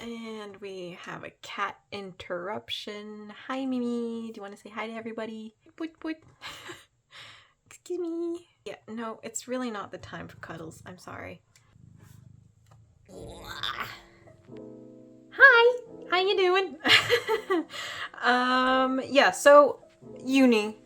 And we have a cat interruption. Hi, Mimi. Do you want to say hi to everybody? Boot, boot. Excuse me. Yeah, no, it's really not the time for cuddles. I'm sorry. Hi. How you doing? Yeah, so uni,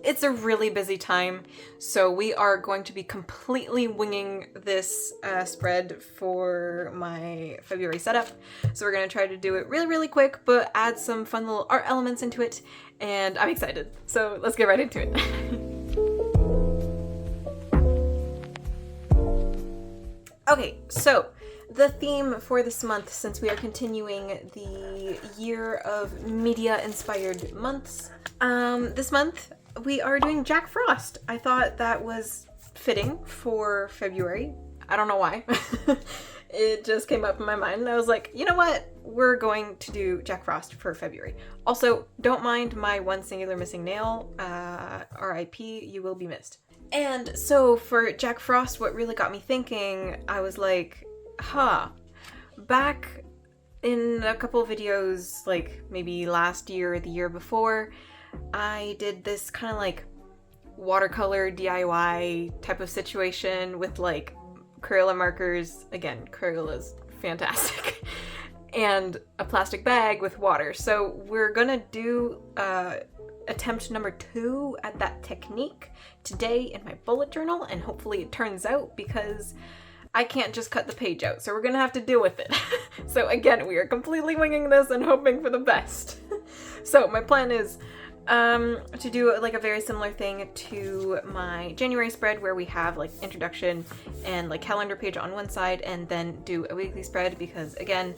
it's a really busy time, so we are going to be completely winging this spread for my February setup. So we're going to try to do it really, really quick, but add some fun little art elements into it, and I'm excited. So let's get right into it. Okay, so the theme for this month, since we are continuing the year of media-inspired months, this month we are doing Jack Frost. I thought that was fitting for February. I don't know why. It just came up in my mind and I was like, you know what? We're going to do Jack Frost for February. Also, don't mind my one singular missing nail. RIP, you will be missed. And so for Jack Frost, what really got me thinking, I was like, back in a couple of videos, like maybe last year or the year before, I did this kind of like watercolor DIY type of situation with like Crayola markers. Again, Crayola is fantastic. And a plastic bag with water. So we're gonna do attempt number 2 at that technique today in my bullet journal, and hopefully it turns out, because I can't just cut the page out, so we're gonna have to deal with it. So again, we are completely winging this and hoping for the best. So my plan is to do like a very similar thing to my January spread, where we have like introduction and like calendar page on one side, and then do a weekly spread, because again,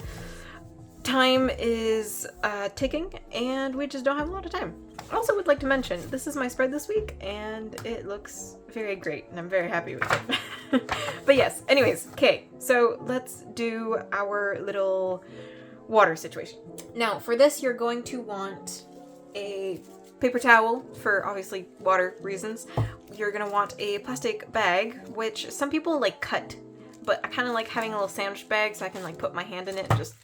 time is ticking and we just don't have a lot of time. I also would like to mention, this is my spread this week and it looks very great and I'm very happy with it. But yes, anyways, okay, so let's do our little water situation. Now for this, you're going to want a paper towel for obviously water reasons. You're gonna want a plastic bag, which some people like cut, but I kind of like having a little sandwich bag so I can like put my hand in it and just,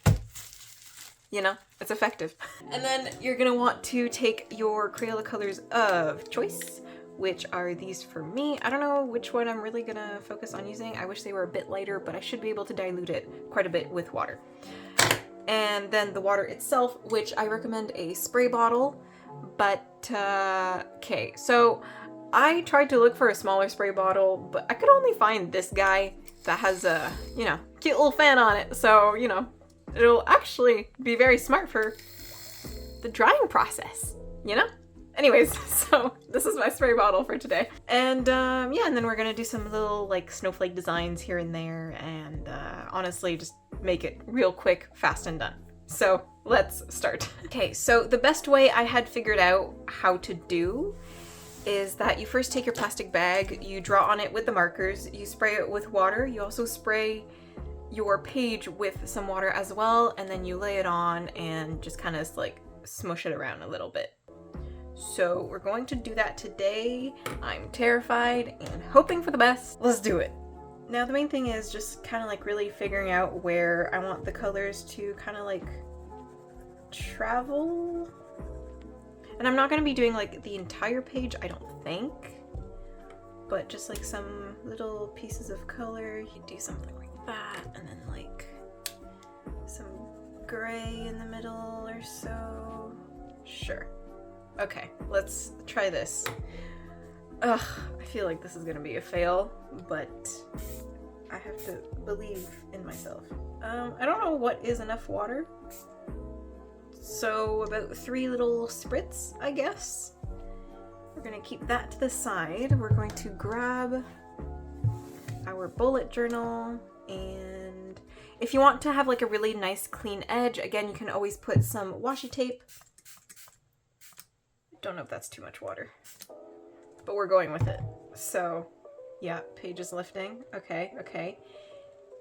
it's effective. And then you're gonna want to take your Crayola colors of choice, which are these for me. I don't know which one I'm really gonna focus on using. I wish they were a bit lighter, but I should be able to dilute it quite a bit with water. And then the water itself, which I recommend a spray bottle, but okay, so I tried to look for a smaller spray bottle, but I could only find this guy that has a, cute little fan on it, so, it'll actually be very smart for the drying process, Anyways, so this is my spray bottle for today. And yeah, and then we're gonna do some little like snowflake designs here and there, and honestly just make it real quick, fast and done. So let's start. Okay, so the best way I had figured out how to do is that you first take your plastic bag, you draw on it with the markers, you spray it with water, you also spray your page with some water as well, and then you lay it on and just kind of like smush it around a little bit. So we're going to do that today. I'm terrified and hoping for the best. Let's do it. Now the main thing is just kind of like really figuring out where I want the colors to kind of like travel. And I'm not going to be doing like the entire page, I don't think, but just like some little pieces of color. You do something like that, and then like some gray in the middle or so. Sure. Okay, let's try this. Ugh, I feel like this is gonna be a fail, but I have to believe in myself. I don't know what is enough water. So about 3 little spritz, I guess. We're gonna keep that to the side. We're going to grab our bullet journal, and if you want to have like a really nice clean edge, again, you can always put some washi tape. Don't know if that's too much water, but we're going with it. So yeah, page is lifting. Okay.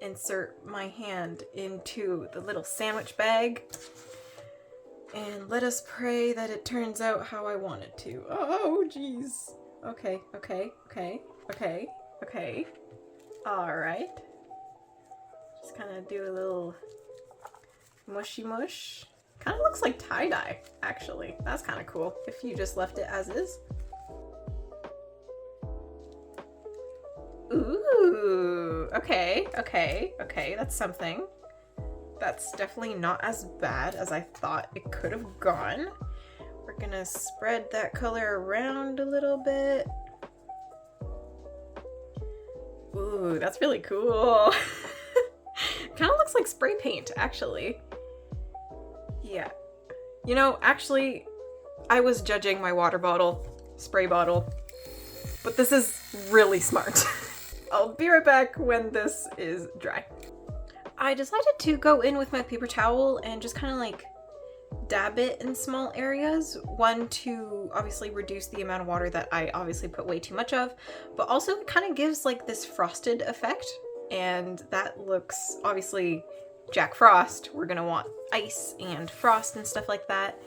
Insert my hand into the little sandwich bag and let us pray that it turns out how I want it to. Oh geez. Okay. All right. Just kind of do a little mushy mush. Kind of looks like tie-dye, actually. That's kind of cool if you just left it as is. Ooh, okay, that's something. That's definitely not as bad as I thought it could have gone. We're gonna spread that color around a little bit. Ooh, that's really cool. Kind of looks like spray paint, actually. Yeah. You know, actually, I was judging my water bottle, spray bottle, but this is really smart. I'll be right back when this is dry. I decided to go in with my paper towel and just kind of like dab it in small areas. One, to obviously reduce the amount of water that I obviously put way too much of, but also it kind of gives like this frosted effect, and that looks obviously Jack Frost. We're gonna want ice and frost and stuff like that,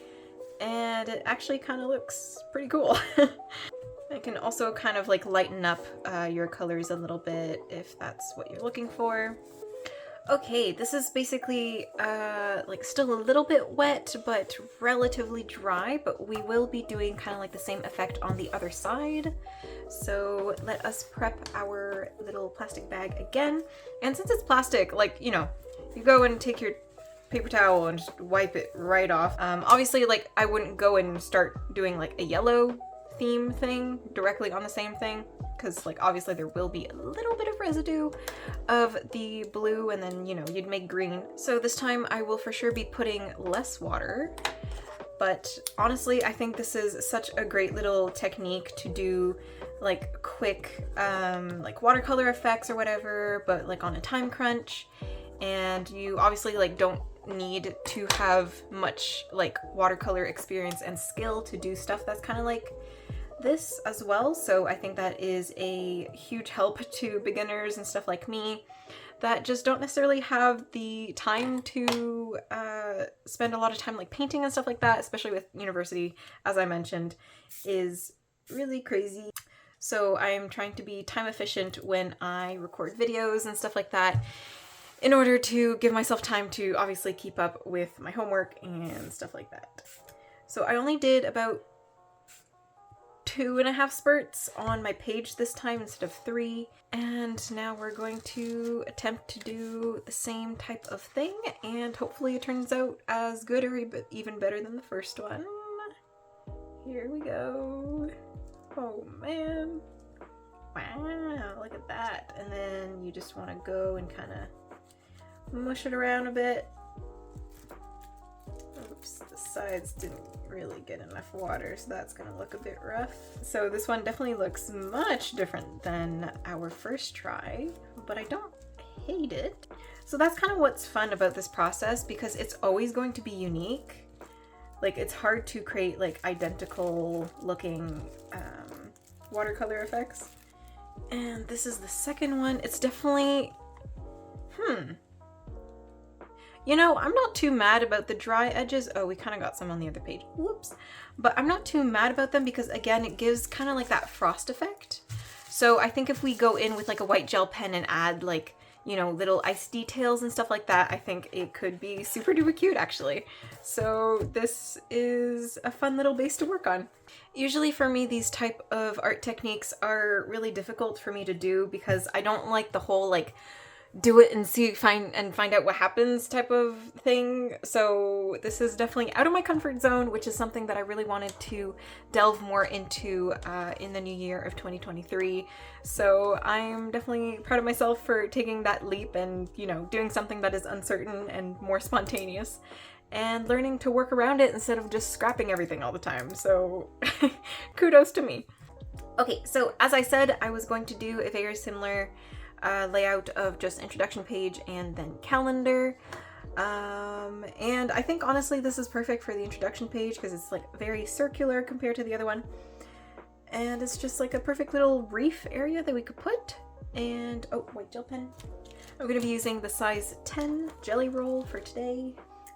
and it actually kind of looks pretty cool. It can also kind of like lighten up your colors a little bit if that's what you're looking for. Okay, this is basically like still a little bit wet, but relatively dry, but we will be doing kind of like the same effect on the other side. So let us prep our little plastic bag again. And since it's plastic, like, you know, you go and take your paper towel and just wipe it right off. Obviously, like, I wouldn't go and start doing like a yellow theme thing directly on the same thing, because like obviously there will be a little bit of residue of the blue, and then, you know, you'd make green. So this time I will for sure be putting less water, but honestly I think this is such a great little technique to do like quick like watercolor effects or whatever, but like on a time crunch, and you obviously like don't need to have much like watercolor experience and skill to do stuff that's kind of like this as well. So I think that is a huge help to beginners and stuff like me that just don't necessarily have the time to spend a lot of time like painting and stuff like that, especially with university, as I mentioned, is really crazy. So I am trying to be time efficient when I record videos and stuff like that, in order to give myself time to obviously keep up with my homework and stuff like that. So I only did about 2.5 spurts on my page this time instead of 3, and now we're going to attempt to do the same type of thing, and hopefully it turns out as good or even better than the first one. Here we go. Oh man. Wow, look at that. And then you just want to go and kind of mush it around a bit. Oops, the sides didn't really get enough water, so that's gonna look a bit rough. So this one definitely looks much different than our first try, but I don't hate it. So that's kind of what's fun about this process, because it's always going to be unique. Like, it's hard to create like identical looking watercolor effects. And this is the second one. It's definitely, you know, I'm not too mad about the dry edges. Oh, we kind of got some on the other page. Whoops. But I'm not too mad about them because, again, it gives kind of like that frost effect. So I think if we go in with like a white gel pen and add like, you know, little ice details and stuff like that, I think it could be super duper cute, actually. So this is a fun little base to work on. Usually for me, these type of art techniques are really difficult for me to do because I don't like the whole like do it and see, find out what happens type of thing. So this is definitely out of my comfort zone, which is something that I really wanted to delve more into in the new year of 2023. So I'm definitely proud of myself for taking that leap and, you know, doing something that is uncertain and more spontaneous, and learning to work around it instead of just scrapping everything all the time. So kudos to me. Okay, so as I said, I was going to do a very similar layout of just introduction page and then calendar, and I think honestly this is perfect for the introduction page because it's like very circular compared to the other one, and it's just like a perfect little reef area that we could put. And oh, white gel pen. I'm going to be using the size 10 jelly roll for today,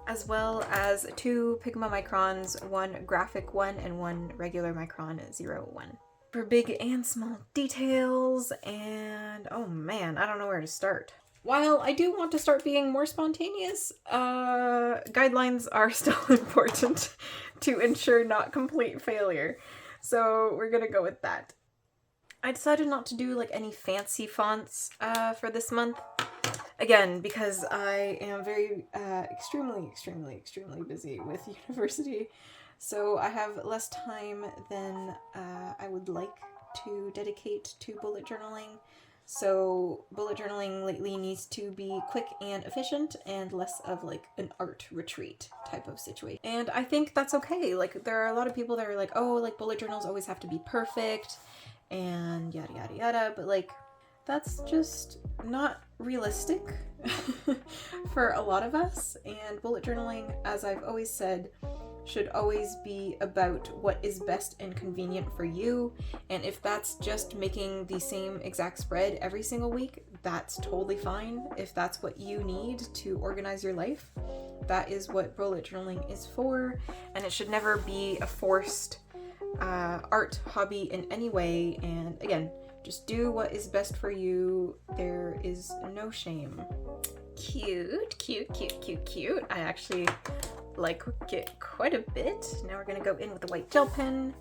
as well as 2 Pigma microns, 1 graphic one and 1 regular micron 01. For big and small details, and oh man, I don't know where to start. While I do want to start being more spontaneous, guidelines are still important to ensure not complete failure. So we're gonna go with that. I decided not to do like any fancy fonts for this month. Again, because I am very extremely busy with university. So I have less time than I would like to dedicate to bullet journaling. So bullet journaling lately needs to be quick and efficient and less of like an art retreat type of situation. And I think that's okay. Like there are a lot of people that are like, oh, like bullet journals always have to be perfect and yada yada yada, but like that's just not realistic for a lot of us. And bullet journaling, as I've always said, should always be about what is best and convenient for you. And if that's just making the same exact spread every single week, that's totally fine. If that's what you need to organize your life, that is what bullet journaling is for. And it should never be a forced art hobby in any way. And again, just do what is best for you. There is no shame. Cute, cute, cute, cute, cute. I actually like it quite a bit. Now we're gonna go in with the white gel pen,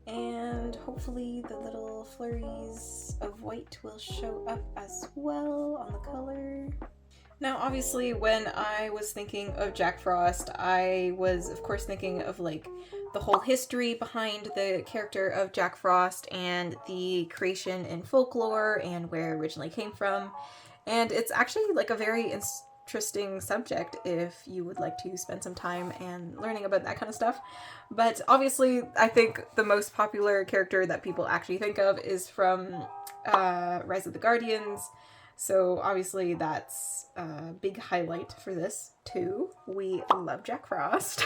and hopefully the little flurries of white will show up as well on the color. Now obviously when I was thinking of Jack Frost, I was of course thinking of like the whole history behind the character of Jack Frost and the creation in folklore and where it originally came from. And it's actually like a very interesting subject if you would like to spend some time and learning about that kind of stuff. But obviously I think the most popular character that people actually think of is from Rise of the Guardians. So obviously that's a big highlight for this too. We love Jack Frost.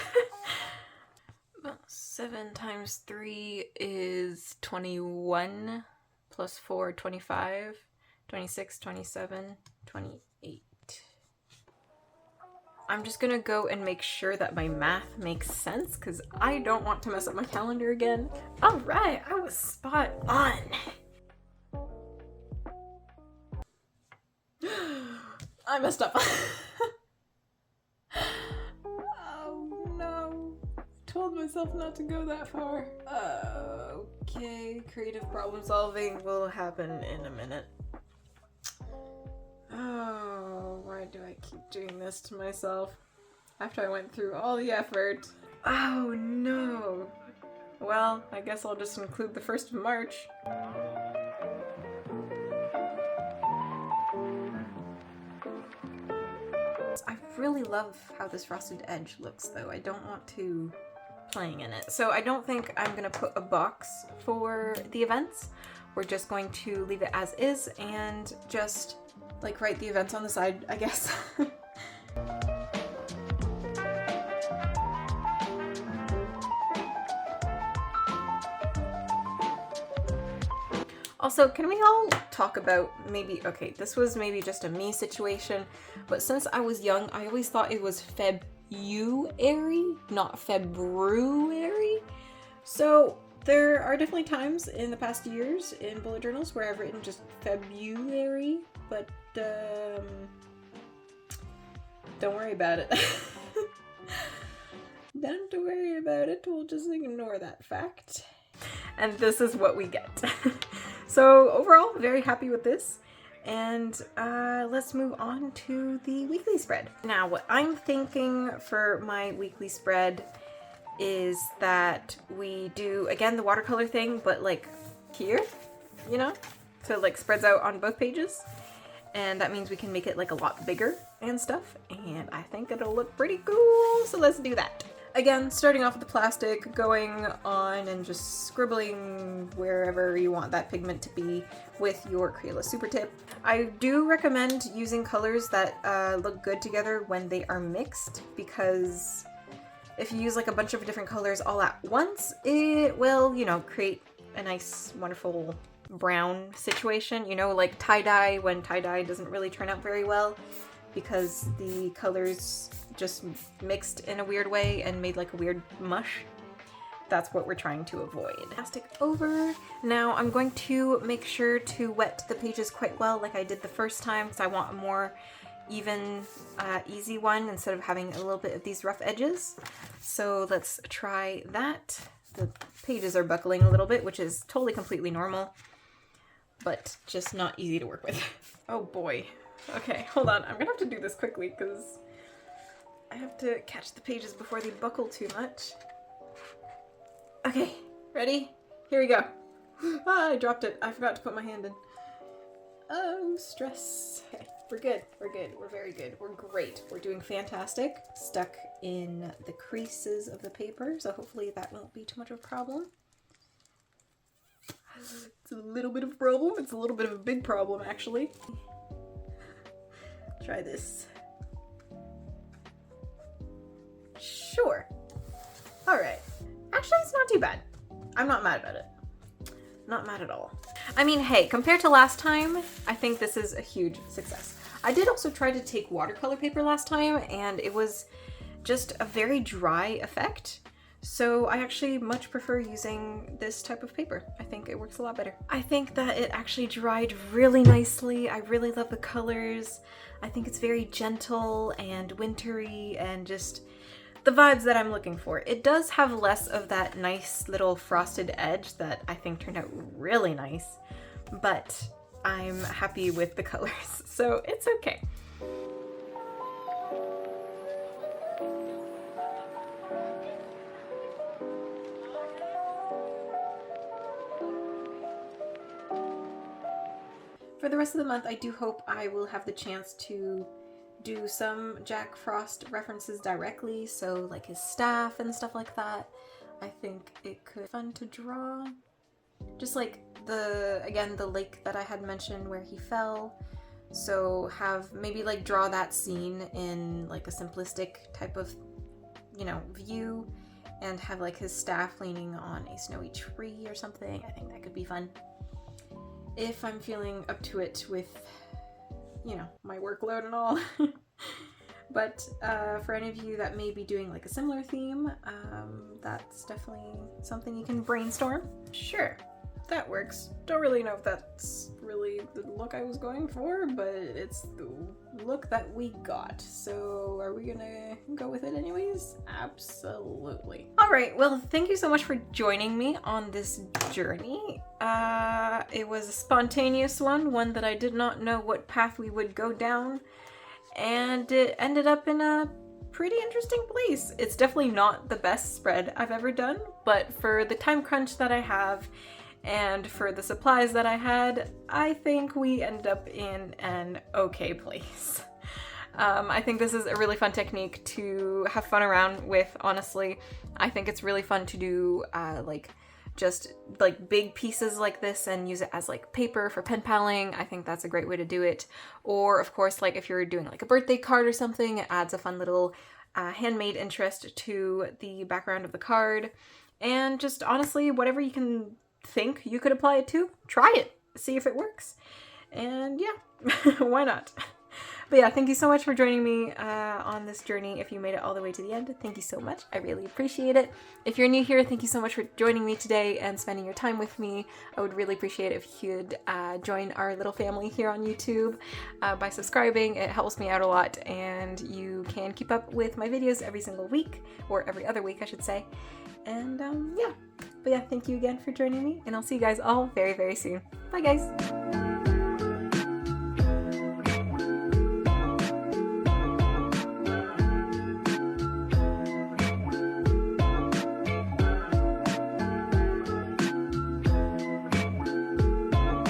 7 times 3 is 21, plus 4, 25, 26, 27, 28. I'm just gonna go and make sure that my math makes sense because I don't want to mess up my calendar again. All right, I was spot on. I messed up. Oh no. Told myself not to go that far. Okay, creative problem solving will happen in a minute. Oh, why do I keep doing this to myself after I went through all the effort? Oh no. Well, I guess I'll just include the 1st of March. I really love how this frosted edge looks though. I don't want to playing in it. So I don't think I'm gonna put a box for the events. We're just going to leave it as is and just like write the events on the side, I guess. Also, can we all talk about maybe, okay, this was maybe just a me situation, but since I was young, I always thought it was February, not February. So there are definitely times in the past years in bullet journals where I've written just February, but don't worry about it. Don't worry about it, we'll just ignore that fact. And this is what we get. So overall, very happy with this. And let's move on to the weekly spread. Now, what I'm thinking for my weekly spread is that we do, again, the watercolor thing, but like here, you know? So it like spreads out on both pages. And that means we can make it like a lot bigger and stuff. And I think it'll look pretty cool, so let's do that. Again, starting off with the plastic, going on and just scribbling wherever you want that pigment to be with your Crayola Super Tip. I do recommend using colors that look good together when they are mixed, because if you use like a bunch of different colors all at once, it will, you know, create a nice, wonderful brown situation. You know, like tie-dye, when tie-dye doesn't really turn out very well because the colors just mixed in a weird way and made like a weird mush. that's what we're trying to avoid. Plastic over. Now I'm going to make sure to wet the pages quite well like I did the first time, because I want a more even, easy one instead of having a little bit of these rough edges. So let's try that. The pages are buckling a little bit, which is totally completely normal, but just not easy to work with. Oh boy. Okay, hold on. I'm gonna have to do this quickly because I have to catch the pages before they buckle too much. Okay, ready? Here we go. Ah, I dropped it. I forgot to put my hand in. Oh, stress. Okay, we're good. We're good. We're very good. We're great. We're doing fantastic. Stuck in the creases of the paper, so hopefully that won't be too much of a problem. It's a little bit of a problem. It's a little bit of a big problem, actually. Try this. Sure. All right. Actually, it's not too bad. I'm not mad about it. Not mad at all. I mean, hey, compared to last time, I think this is a huge success. I did also try to take watercolor paper last time, and it was just a very dry effect. So I actually much prefer using this type of paper. I think it works a lot better. I think that it actually dried really nicely. I really love the colors. I think it's very gentle and wintry and just the vibes that I'm looking for. It does have less of that nice little frosted edge that I think turned out really nice, but I'm happy with the colors, so it's okay. For the rest of the month, I do hope I will have the chance to do some Jack Frost references directly, so like his staff and stuff like that. I think it could be fun to draw. Just like again, the lake that I had mentioned where he fell. So have maybe like draw that scene in like a simplistic type of, you know, view, and have like his staff leaning on a snowy tree or something. I think that could be fun. If I'm feeling up to it with, you know, my workload and all. But for any of you that may be doing like a similar theme, that's definitely something you can brainstorm. Sure, that works. Don't really know if that's really the look I was going for, but it's the look that we got. So are we gonna go with it anyways? Absolutely. All right, well, thank you so much for joining me on this journey. It was a spontaneous one that I did not know what path we would go down, and it ended up in a pretty interesting place. It's definitely not the best spread I've ever done, but for the time crunch that I have and for the supplies that I had, I think we ended up in an okay place. I think this is a really fun technique to have fun around with, honestly. I think it's really fun to do just like big pieces like this and use it as like paper for pen paling. I think that's a great way to do it. Or of course, like if you're doing like a birthday card or something, it adds a fun little handmade interest to the background of the card. And just honestly, whatever you can think you could apply it to, try it, see if it works. And yeah, why not? But yeah, thank you so much for joining me on this journey. If you made it all the way to the end, thank you so much. I really appreciate it. If you're new here, thank you so much for joining me today and spending your time with me. I would really appreciate it if you'd join our little family here on YouTube by subscribing. It helps me out a lot, and you can keep up with my videos every single week, or every other week, I should say. And yeah, but yeah, thank you again for joining me, and I'll see you guys all very, very soon. Bye, guys.